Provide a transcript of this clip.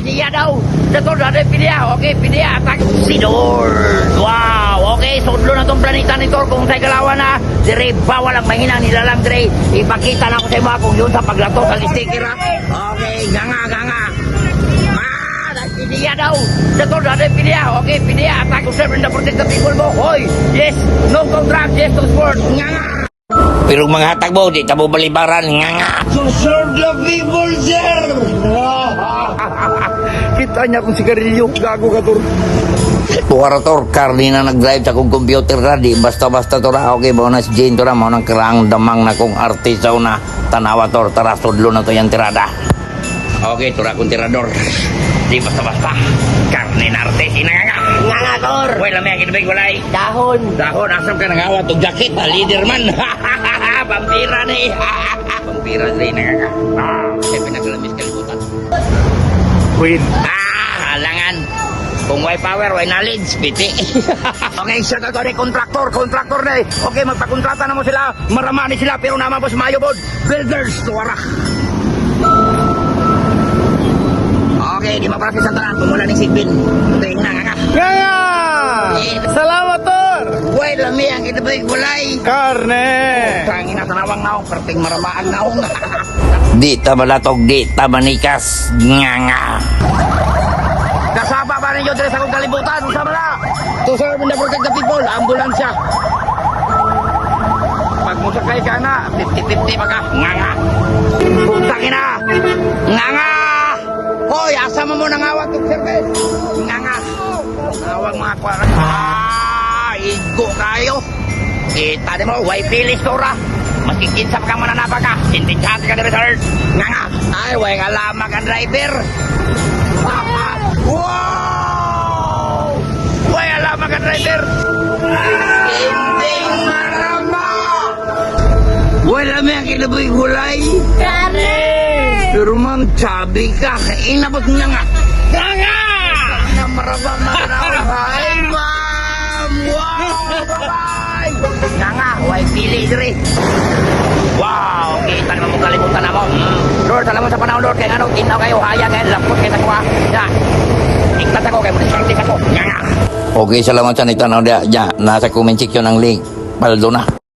pidiya daw. Dato ada pidiya. Okay, pidiya attack si Dor. Wow, okay, sudlo na tong planeta ni Tor kung tay kalawan na. Dire bawal ang mahina nila lang dire. Ipakita na ko sa mga kung yun sa paglato sa sticker ha. Okay, ganga. Pidiya daw. Dato ada pidiya. Okay, pidiya attack to serve and protect the people mo. Hoy, yes, no contract, yes to sport. Nganga. Pero mga hatag mo, di tabo balibaran, nga. To serve the people, sir! Kita niya kung sigarilyo, gago ka, Tor. Tuwara, Tor, karni na nag-drive sa kong computer na, di basta-basta, Tor. Okay, ba na si Jane, Tor, mo nang karaang damang na kong artisaw na tanawa, Tor. Tara, sudlo na to yung tirada. Okay, Tor, akong tirador. Di basta-basta. Karni na artis, nga. Nga, Tor. Well, lamay, kinabay walay. Dahon, asam ka nang awat o jacket, leader man. Vampira na eh. Vampira rin nga. Kaya pinagalamis kalibutan. Wait. Halangan. Kung may power, may knowledge, piti. Okay, siya ka rin, kontraktor na eh. Okay, magpakontrata na mo sila. Maramani sila, pero naman po sa mayo bod. Builders, tuwara. Okay, di mapractice ang tanan. Pumula ni Sigbin. Tingnan nga. Nga! Salamat, Tor! Uy, lami ang kinabay gulay. Karne! Tangin na tanawang naong, perting maramaan naong. Di tabalatog, di tabanikas. Nga. Kasama ba ninyo dito sa kong kalibutan? Sama na! To serve and protect the people, ambulansya. Pag musakay ka na, 50-50 maka. Nga. Puntakin na! Nga! Hoy, asama mo nang awag ng service. Nga. Awag mga kwara. Igo kayo. Kita di mo, way pilis tora. Maskikinsap kang mananapa ka. Sintinsat ka na resort. Nga. Ay, way alamak ang driver. Wow! Way alamak ang driver. Hindi marama. Wala may ang kinaboy gulay. Karne! Pero ma'am, sabi ka. Inabot niya nga. Nga! Na marabang Hi, ma'am! Wow! Bye-bye! Nga, way pili diri. Wow! Kita naman mong kalimutan na mo. Lord, salamat sa panahon, Lord. Kaya ano, ginaw kayo, haya kayo, lapot kayo sa kuha. Yan. Iklat ako, kayo muna ako. Nga. Okay, salamat sa nito. Nasa comment section ang link. Paldo na.